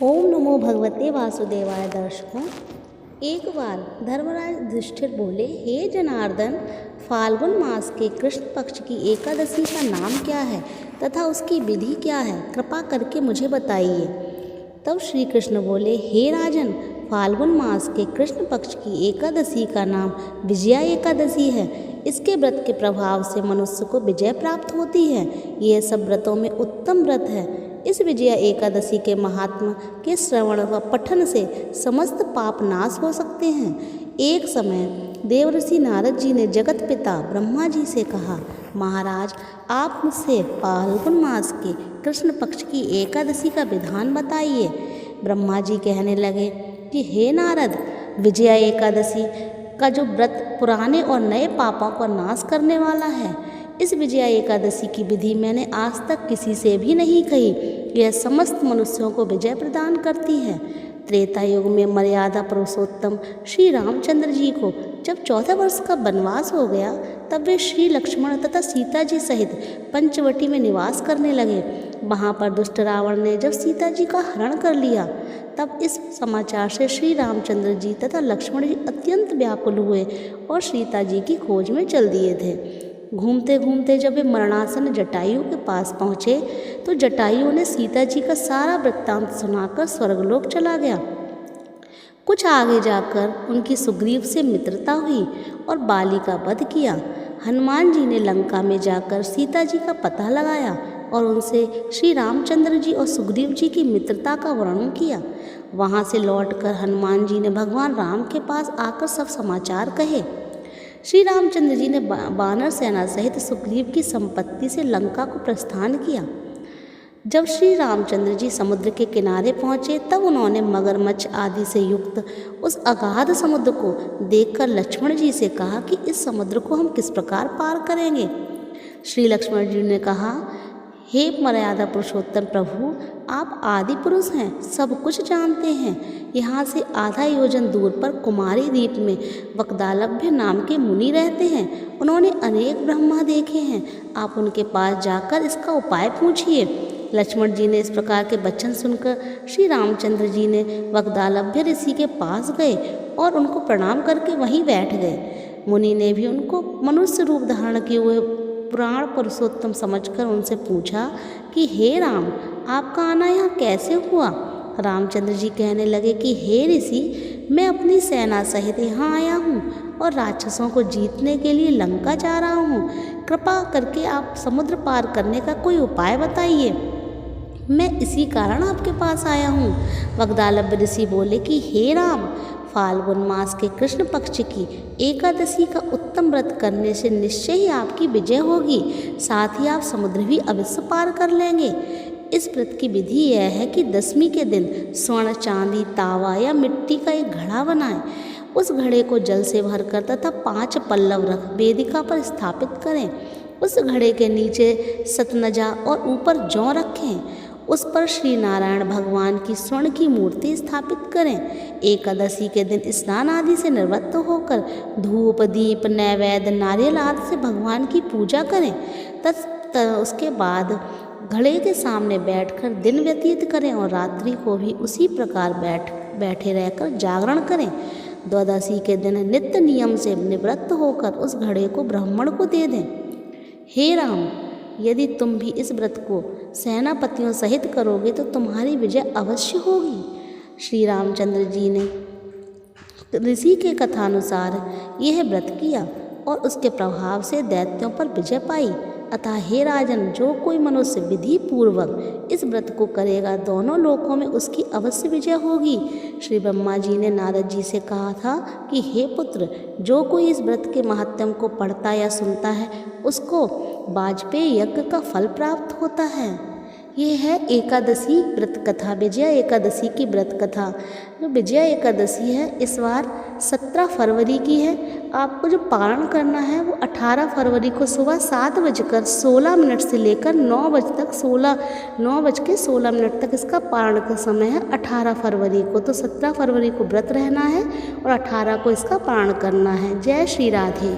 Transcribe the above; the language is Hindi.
ओम नमो भगवते वासुदेवाय। दर्शकों, एक बार धर्मराज युधिष्ठिर बोले, हे जनार्दन, फाल्गुन मास के कृष्ण पक्ष की एकादशी का नाम क्या है तथा उसकी विधि क्या है, कृपा करके मुझे बताइए। तब श्री कृष्ण बोले, हे राजन, फाल्गुन मास के कृष्ण पक्ष की एकादशी का नाम विजया एकादशी है। इसके व्रत के प्रभाव से मनुष्य को विजय प्राप्त होती है। यह सब व्रतों में उत्तम व्रत है। इस विजया एकादशी के महात्मा के श्रवण व पठन से समस्त पाप नाश हो सकते हैं। एक समय देवर्षि नारद जी ने जगत पिता ब्रह्मा जी से कहा, महाराज, आप मुझसे फाल्गुन मास के कृष्ण पक्ष की एकादशी का विधान बताइए। ब्रह्मा जी कहने लगे कि हे नारद, विजया एकादशी का जो व्रत पुराने और नए पापों का नाश करने वाला है। इस विजया एकादशी की विधि मैंने आज तक किसी से भी नहीं कही। यह समस्त मनुष्यों को विजय प्रदान करती है। त्रेता युग में मर्यादा पुरुषोत्तम श्री रामचंद्र जी को जब 14 वर्ष का वनवास हो गया, तब वे श्री लक्ष्मण तथा सीता जी सहित पंचवटी में निवास करने लगे। वहाँ पर दुष्ट रावण ने जब सीता जी का हरण कर लिया, तब इस समाचार से श्री रामचंद्र जी तथा लक्ष्मण जी अत्यंत व्याकुल हुए और सीता जी की खोज में चल दिए थे। घूमते घूमते जब वे मरणासन जटायु के पास पहुँचे, तो जटायु ने सीता जी का सारा वृत्तांत सुनाकर स्वर्गलोक चला गया। कुछ आगे जाकर उनकी सुग्रीव से मित्रता हुई और बाली का वध किया। हनुमान जी ने लंका में जाकर सीता जी का पता लगाया और उनसे श्री रामचंद्र जी और सुग्रीव जी की मित्रता का वर्णन किया। वहाँ से लौटकर हनुमान जी ने भगवान राम के पास आकर सब समाचार कहे। श्री रामचंद्र जी ने वानर सेना सहित सुग्रीव की संपत्ति से लंका को प्रस्थान किया। जब श्री रामचंद्र जी समुद्र के किनारे पहुँचे, तब उन्होंने मगरमच्छ आदि से युक्त उस अगाध समुद्र को देखकर लक्ष्मण जी से कहा कि इस समुद्र को हम किस प्रकार पार करेंगे। श्री लक्ष्मण जी ने कहा, हे मर्यादा पुरुषोत्तम प्रभु, आप आदि पुरुष हैं, सब कुछ जानते हैं। यहाँ से आधा योजन दूर पर कुमारी द्वीप में वक्दालभ्य नाम के मुनि रहते हैं। उन्होंने अनेक ब्रह्मा देखे हैं। आप उनके पास जाकर इसका उपाय पूछिए। लक्ष्मण जी ने इस प्रकार के वचन सुनकर श्री रामचंद्र जी ने वक्दालभ्य ऋषि के पास गए और उनको प्रणाम करके वहीं बैठ गए। मुनि ने भी उनको मनुष्य रूप धारण किए हुए पुराण पुरुषोत्तम समझकर उनसे पूछा कि हे राम, आपका आना यहाँ कैसे हुआ। रामचंद्र जी कहने लगे कि हे ऋषि, मैं अपनी सेना सहित यहाँ आया हूँ और राक्षसों को जीतने के लिए लंका जा रहा हूँ। कृपा करके आप समुद्र पार करने का कोई उपाय बताइए। मैं इसी कारण आपके पास आया हूँ। वक्दालभ्य ऋषि बोले कि हे राम, फाल्गुन मास के कृष्ण पक्ष की एकादशी का उत्तम व्रत करने से निश्चय ही आपकी विजय होगी। साथ ही आप समुद्र भी अवश्य पार कर लेंगे। इस व्रत की विधि यह है कि दशमी के दिन स्वर्ण, चांदी, तावा या मिट्टी का एक घड़ा बनाएं। उस घड़े को जल से भरकर तथा 5 पल्लव रख वेदिका पर स्थापित करें। उस घड़े के नीचे सतनजा और ऊपर जौ रखें। उस पर श्री नारायण भगवान की स्वर्ण की मूर्ति स्थापित करें। एकादशी के दिन स्नान आदि से निवृत्त होकर धूप, दीप, नैवेद्य, नारियल आदि से भगवान की पूजा करें। उसके बाद घड़े के सामने बैठकर दिन व्यतीत करें और रात्रि को भी उसी प्रकार बैठे रहकर जागरण करें। द्वादशी के दिन नित्य नियम से निवृत्त होकर उस घड़े को ब्राह्मण को दे दें। हे राम, यदि तुम भी इस व्रत को सेनापतियों सहित करोगे तो तुम्हारी विजय अवश्य होगी। श्री रामचंद्र जी ने ऋषि के कथानुसार यह व्रत किया और उसके प्रभाव से दैत्यों पर विजय पाई। अतः हे राजन, जो कोई मनुष्य विधि पूर्वक इस व्रत को करेगा, दोनों लोकों में उसकी अवश्य विजय होगी। श्री ब्रह्मा जी ने नारद जी से कहा था कि हे पुत्र, जो कोई इस व्रत के महात्म्य को पढ़ता या सुनता है, उसको वाजपेयी यज्ञ का फल प्राप्त होता है। ये है एकादशी व्रत कथा, विजया एकादशी की व्रत कथा। जो विजया एकादशी है, इस बार 17 फरवरी की है। आपको जो पारण करना है वो 18 फरवरी को सुबह 7:16 से लेकर 9 बजे तक 9:16 तक इसका पारण का समय है। 18 फरवरी को, तो 17 फरवरी को व्रत रहना है और 18 को इसका पारण करना है। जय श्री राधे।